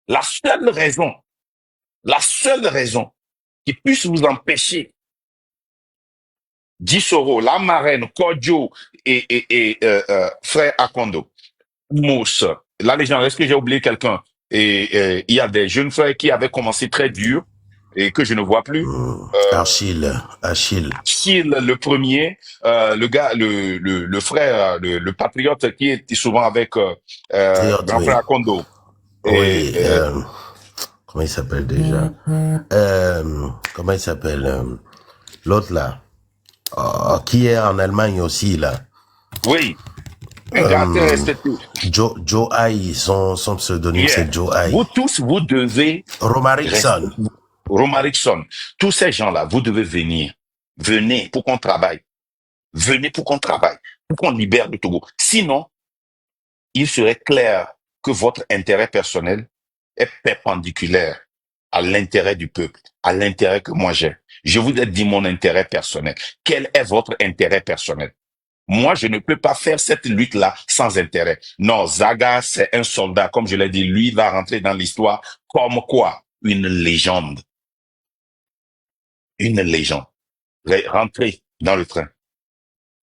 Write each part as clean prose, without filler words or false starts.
La seule raison, la seule raison qui puisse vous empêcher, Dissoro, la marraine, Kodjo et frère Akondo, Mousse, la légende, est-ce que j'ai oublié quelqu'un? Et il y a des jeunes frères qui avaient commencé très dur et que je ne vois plus. Achille. Achille le premier, le gars, le frère, le patriote qui est souvent avec Triote, grand oui. frère Akondo. Et Oui, comment il s'appelle déjà? Comment il s'appelle? L'autre là. Qui est en Allemagne aussi là. oui, un gars très respecté. Joe Ai, son pseudonyme Yeah. c'est Joe Ai. Vous tous, vous devez rester. Romarickson. Romarickson, tous ces gens-là, vous devez venir. Venez pour qu'on travaille. Venez pour qu'on travaille, pour qu'on libère le Togo. Sinon, il serait clair que votre intérêt personnel est perpendiculaire à l'intérêt du peuple, à l'intérêt que moi j'ai. Je vous ai dit mon intérêt personnel. Quel est votre intérêt personnel? Moi, je ne peux pas faire cette lutte-là sans intérêt. Non, Zaga, c'est un soldat, comme je l'ai dit, lui va rentrer dans l'histoire comme quoi? Une légende. Une légende. Rentrez dans le train.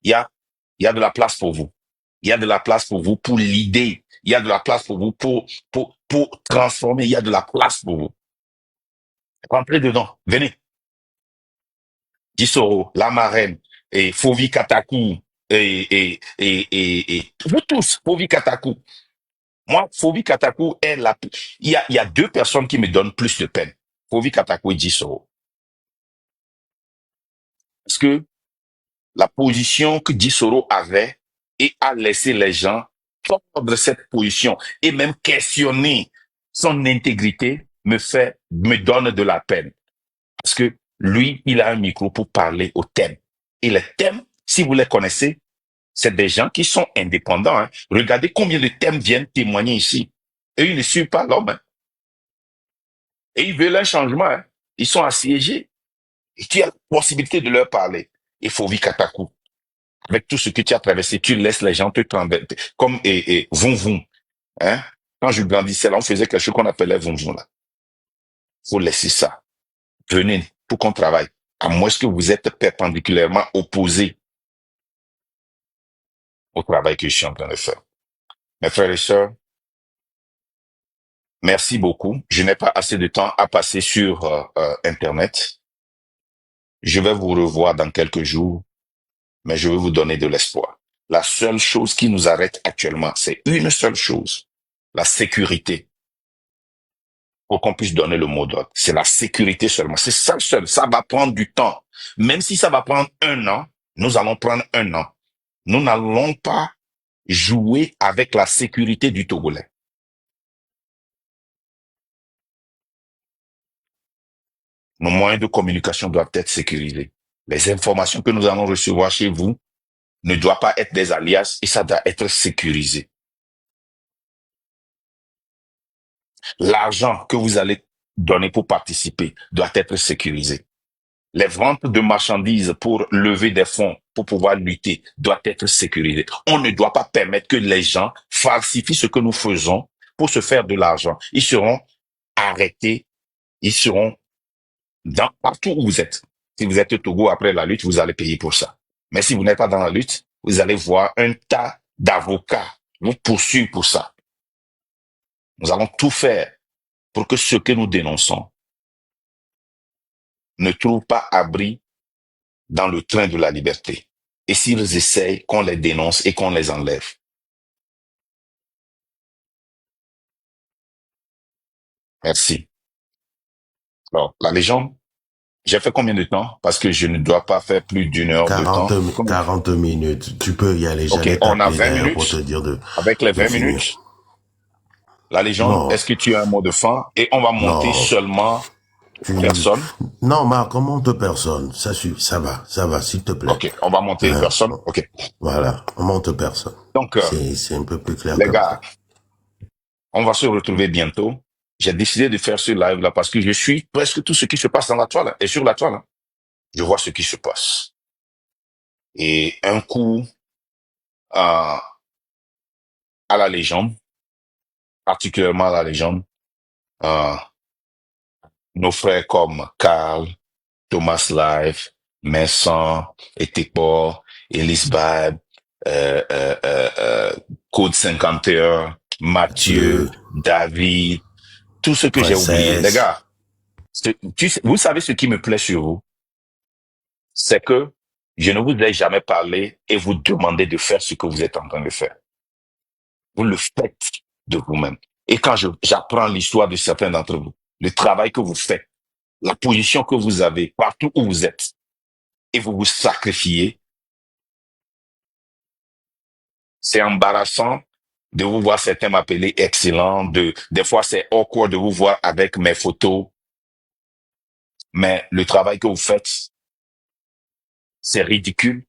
Il y a, il y a de la place pour vous. Il y a de la place pour vous pour l'idée. Il y a de la place pour vous pour transformer. Il y a de la place pour vous. Rentrez dedans. Venez. Dissoro, la marraine, et Fovi Katakou, et vous tous, Fovi Katakou. Moi, Fovi Katakou est la, il y a deux personnes qui me donnent plus de peine. Fovi Katakou et Dissoro. Parce que la position que Dissoro avait et a laissé les gens tordre cette position et même questionner son intégrité me donne de la peine. Parce que lui, il a un micro pour parler au thème. Et les thèmes, si vous les connaissez, c'est des gens qui sont indépendants. Hein. Regardez combien de thèmes viennent témoigner ici. Et ils ne suivent pas l'homme. Hein. Et ils veulent un changement. Hein. Ils sont assiégés. Et tu as la possibilité de leur parler. Il faut vivre Katakou. Avec tout ce que tu as traversé, tu laisses les gens te trembler. Comme et voum voum. Hein? Quand je grandissais là, on faisait quelque chose qu'on appelait voum voum là. Faut laisser ça. Venez pour qu'on travaille. À moins que vous êtes perpendiculairement opposés au travail que je suis en train de faire. Mes frères et sœurs, merci beaucoup. Je n'ai pas assez de temps à passer sur Internet. Je vais vous revoir dans quelques jours, mais je vais vous donner de l'espoir. La seule chose qui nous arrête actuellement, c'est une seule chose, la sécurité, pour qu'on puisse donner le mot d'ordre. C'est la sécurité seulement. C'est ça seul. Ça va prendre du temps. Même si ça va prendre 1 an, nous allons prendre 1 an. Nous n'allons pas jouer avec la sécurité du Togolais. Nos moyens de communication doivent être sécurisés. Les informations que nous allons recevoir chez vous ne doivent pas être des alias et ça doit être sécurisé. L'argent que vous allez donner pour participer doit être sécurisé. Les ventes de marchandises pour lever des fonds, pour pouvoir lutter, doivent être sécurisées. On ne doit pas permettre que les gens falsifient ce que nous faisons pour se faire de l'argent. Ils seront arrêtés, ils seront partout où vous êtes. Si vous êtes au Togo après la lutte, vous allez payer pour ça. Mais si vous n'êtes pas dans la lutte, vous allez voir un tas d'avocats vous poursuivre pour ça. Nous allons tout faire pour que ce que nous dénonçons ne trouve pas abri dans le train de la liberté. Et s'ils essayent, qu'on les dénonce et qu'on les enlève. Merci. Alors, la légende, j'ai fait combien de temps? Parce que je ne dois pas faire plus d'1 heure de temps. 40 minutes. Tu peux y aller. Ok, J'allais on a t'appeler 20 d'ailleurs pour te minutes. dire Avec les de 20 finir. minutes, la légende, Non, est-ce que tu as un mot de fin? Et on va monter non. seulement 3 personnes. Non, Marc, on monte personne. Ça suffit, ça va, s'il te plaît. Ok, on va monter Hein? personne. Ok. Voilà, on monte personne. Donc, C'est un peu plus clair les comme gars, ça. on va se retrouver bientôt. J'ai décidé de faire ce live-là parce que je suis presque tout ce qui se passe dans la toile et sur la toile. Hein. Je vois ce qui se passe. Et un coup à la légende, particulièrement à la légende, euh, nos frères comme Carl, Thomas Live, Vincent, Etekbor, Ellis Bab, Code 51, Dieu, Mathieu, David, tous ceux que j'ai oubliés. Les princesse. gars, vous savez ce qui me plaît sur vous? C'est que je ne vous ai jamais parlé et vous demandez de faire ce que vous êtes en train de faire. Vous le faites de vous-même. Et quand j'apprends l'histoire de certains d'entre vous, le travail que vous faites, la position que vous avez partout où vous êtes, et vous vous sacrifiez, c'est embarrassant de vous voir certains m'appeler excellent, des fois c'est awkward de vous voir avec mes photos, mais le travail que vous faites, c'est ridicule,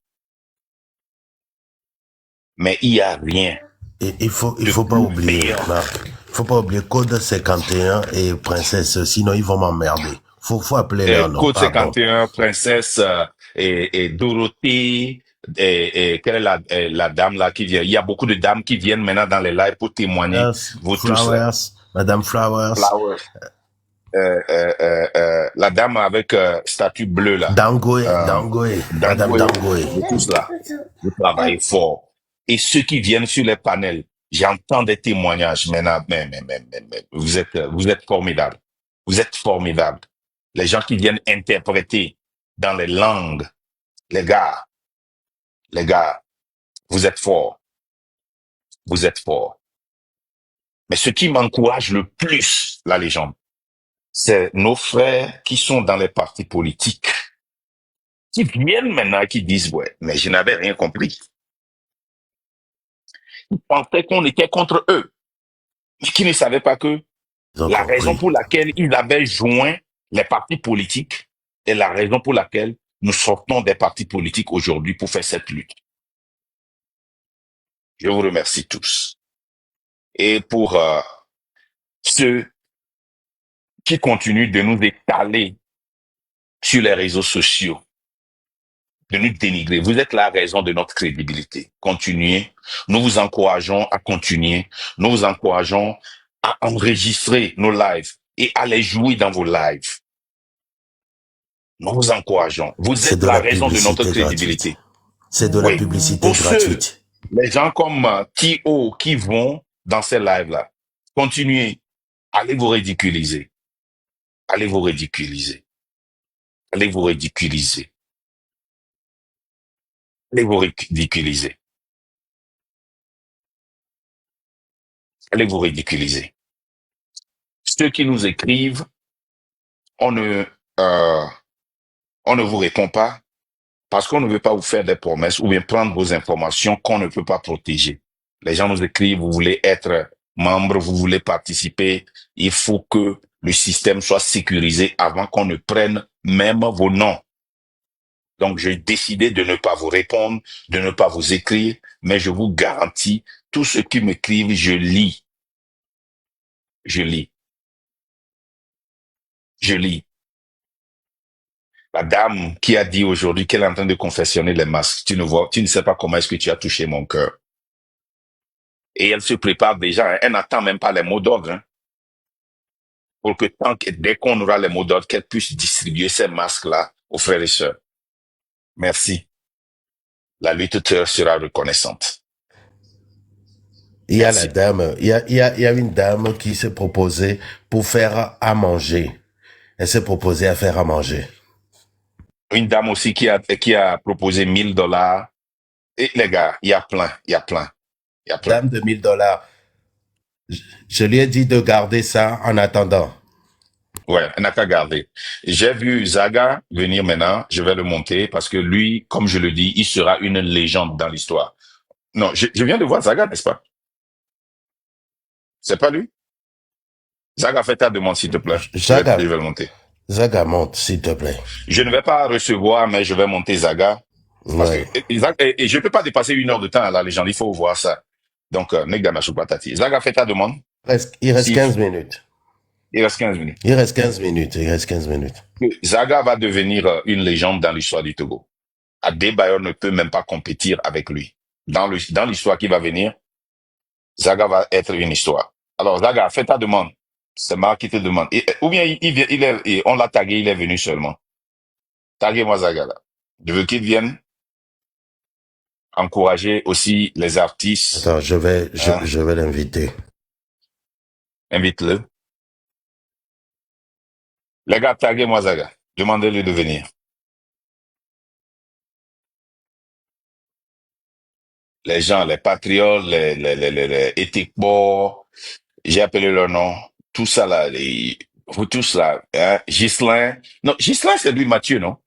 mais il n'y a rien Et il de faut pas plus oublier, payant. Marc. Il faut pas oublier Code 51 et Princesse, sinon ils vont m'emmerder. Faut appeler leur nom, Code pardon. 51, Princesse et Dorothée, quelle est la dame là qui vient? Il y a beaucoup de dames qui viennent maintenant dans les lives pour témoigner. Vous tous là. Flowers, Madame Flowers, Flower. La dame avec statut bleu là. Euh, Madame Dangoé, Dangoé. vous tous là. Vous travaillez fort. Et ceux qui viennent sur les panels, j'entends des témoignages maintenant, mais vous êtes formidables. Vous êtes formidables. Les gens qui viennent interpréter dans les langues, les gars, vous êtes forts. Vous êtes forts. Mais ce qui m'encourage le plus, la légende, c'est nos frères qui sont dans les partis politiques, qui viennent maintenant, qui disent, ouais, mais je n'avais rien compris. Ils pensaient qu'on était contre eux, mais qui ne savaient pas que Ils ont la raison compris. pour laquelle ils avaient joint les partis politiques est la raison pour laquelle nous sortons des partis politiques aujourd'hui pour faire cette lutte. Je vous remercie tous. Et pour ceux qui continuent de nous étaler sur les réseaux sociaux, de nous dénigrer, vous êtes la raison de notre crédibilité. Continuez. Nous vous encourageons à continuer. Nous vous encourageons à enregistrer nos lives et à les jouer dans vos lives. Nous vous encourageons. Vous C'est êtes de la la raison de notre publicité gratuite. crédibilité. C'est de la Oui. publicité Pour ceux, gratuite. les gens comme T.O. qui vont dans ces lives-là, continuez. Allez vous ridiculiser. Allez vous ridiculiser. Allez vous ridiculiser. Allez vous ridiculiser. Allez vous ridiculiser. Ceux qui nous écrivent, on ne, euh, on ne vous répond pas parce qu'on ne veut pas vous faire des promesses ou bien prendre vos informations qu'on ne peut pas protéger. Les gens nous écrivent, vous voulez être membre, vous voulez participer. Il faut que le système soit sécurisé avant qu'on ne prenne même vos noms. Donc, j'ai décidé de ne pas vous répondre, de ne pas vous écrire, mais je vous garantis, tous ceux qui m'écrivent, je lis. Je lis. Je lis. La dame qui a dit aujourd'hui qu'elle est en train de confectionner les masques, tu ne sais pas comment est-ce que tu as touché mon cœur. Et elle se prépare déjà, hein. Elle n'attend même pas les mots d'ordre, hein, pour que dès qu'on aura les mots d'ordre, qu'elle puisse distribuer ces masques-là aux frères et sœurs. Merci. La lutteur sera reconnaissante. Il y a la Merci. dame, il y a une dame qui s'est proposée pour faire à manger. Elle s'est proposée à faire à manger. Une dame aussi qui a proposé $1000. Et les gars, il y a plein, il y a plein, il y a plein. Dame de $1000. Je lui ai dit de garder ça en attendant. Ouais, elle n'a qu'à garder. J'ai vu Zaga venir maintenant, je vais le monter parce que lui, comme je le dis, il sera une légende dans l'histoire. Non, je viens de voir Zaga, n'est-ce pas? C'est pas lui? Zaga, fais ta demande, s'il te plaît. Je vais le monter. Zaga, monte, s'il te plaît. Je ne vais pas recevoir, mais je vais monter Zaga. Parce que Ouais. et je ne peux pas dépasser 1 heure de temps à la légende, il faut voir ça. Donc, Negdana Choupatati. Zaga, fais ta demande. Il reste Si, 15 minutes. il reste 15 minutes. Il reste 15 minutes. Il reste 15 minutes. Zaga va devenir une légende dans l'histoire du Togo. Adebayor ne peut même pas compétir avec lui. Dans l'histoire qui va venir, Zaga va être une histoire. Alors, Zaga, fais ta demande. C'est Marc qui te demande. Ou bien on l'a tagué, il est venu seulement. Taguez-moi Zagala. Je veux qu'il vienne encourager aussi les artistes. Attends, Hein. je vais l'inviter. Invite-le. Les gars, taguez-moi Zaga. Demandez-lui de venir. Les gens, les patriotes, les éthiques-bords, j'ai appelé leur nom. Tout ça là, vous tous là, hein, Ghislain. Non, Ghislain, c'est lui, Mathieu, non?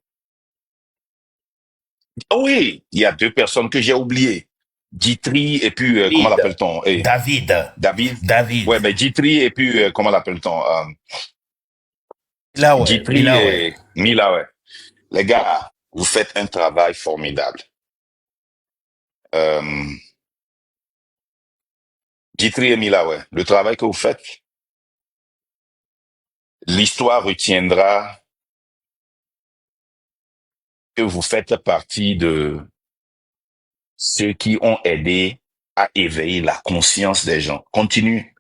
Oh oui, il y a deux personnes que j'ai oubliées. Ditry et puis, comment l'appelle-t-on? David. David? David. Ouais, mais Ditry et puis, comment l'appelle-t-on? Milaway. Ditry et Mila, ouais. Les gars, vous faites un travail formidable. Ditry et Mila, ouais. Le travail que vous faites, l'histoire retiendra que vous faites partie de ceux qui ont aidé à éveiller la conscience des gens. Continue.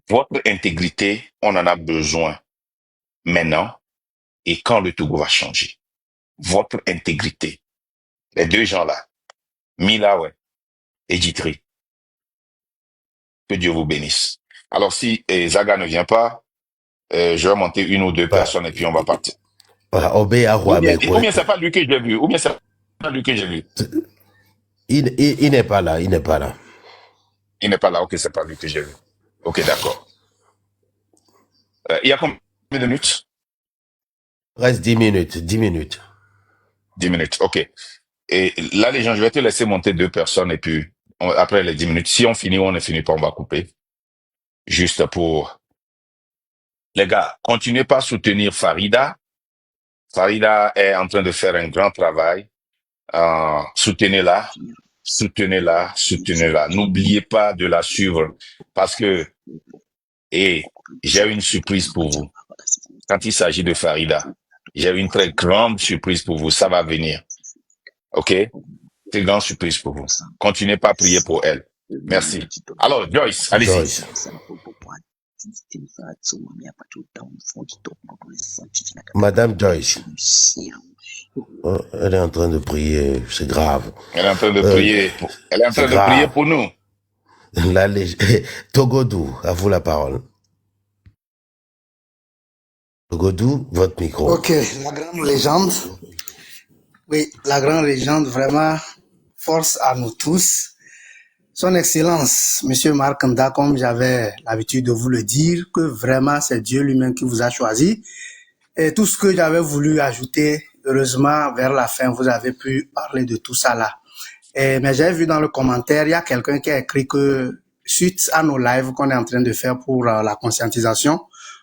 Votre intégrité, on en a besoin maintenant et quand le Togo va changer. Votre intégrité. Les deux gens-là, Mila, ouais, et Ditry. Que Dieu vous bénisse. Alors, si Zaga ne vient pas, je vais monter une ou deux personnes et puis on va partir. Ou bien c'est pas lui que j'ai vu. Ou bien c'est pas lui que j'ai vu. Il n'est pas là, il n'est pas là. Il n'est pas là, ok, c'est pas lui que j'ai vu. Ok, d'accord. Il y a combien de minutes? Reste 10 minutes, 10 minutes. 10 minutes, ok. Et là, les gens, je vais te laisser monter deux personnes et puis après les 10 minutes, si on finit ou on ne finit pas, on va couper. Juste pour... Les gars, continuez pas à soutenir Farida. Farida est en train de faire un grand travail. Soutenez-la, soutenez-la, soutenez-la. N'oubliez pas de la suivre parce que, j'ai une surprise pour vous. Quand il s'agit de Farida, j'ai une très grande surprise pour vous. Ça va venir. OK? Très grande surprise pour vous. Continuez pas à prier pour elle. Merci. Alors, Joyce, allez-y. Madame Joyce. Oh, elle est en train de prier, c'est grave. Elle est en train de prier. Elle est en train de prier pour nous. Togodou, à vous la parole. Togodou, votre micro. Ok, la grande légende. Oui, la grande légende, vraiment, force à nous tous. Son Excellence, Monsieur Marc Nda, comme j'avais l'habitude de vous le dire, que vraiment c'est Dieu lui-même qui vous a choisi. Et tout ce que j'avais voulu ajouter, heureusement, vers la fin, vous avez pu parler de tout ça là. Mais j'ai vu dans le commentaire, il y a quelqu'un qui a écrit que suite à nos lives qu'on est en train de faire pour la conscientisation,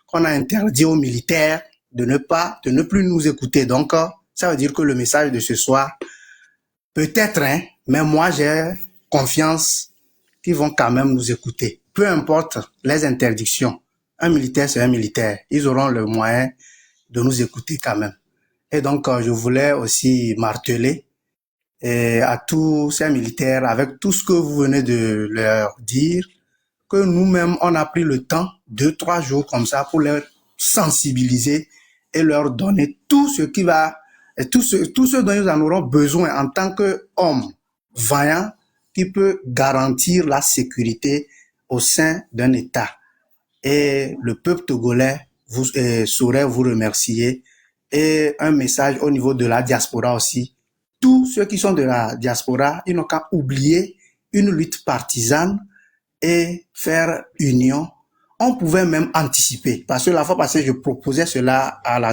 qu'on a interdit aux militaires de ne plus nous écouter. Donc, ça veut dire que le message de ce soir, peut-être, hein, mais moi j'ai confiance qu'ils vont quand même nous écouter. Peu importe les interdictions. Un militaire, c'est un militaire. Ils auront le moyen de nous écouter quand même. Et donc, je voulais aussi marteler à tous ces militaires, avec tout ce que vous venez de leur dire, que nous-mêmes, on a pris le temps, 2-3 jours comme ça, pour leur sensibiliser et leur donner tout ce qui va, tout ce dont ils en auront besoin en tant qu'hommes vaillants qui peut garantir la sécurité au sein d'un État. Et le peuple togolais saurait vous remercier. Et un message au niveau de la diaspora aussi. Tous ceux qui sont de la diaspora, ils n'ont qu'à oublier une lutte partisane et faire union. On pouvait même anticiper. Parce que la fois passée, je proposais cela à la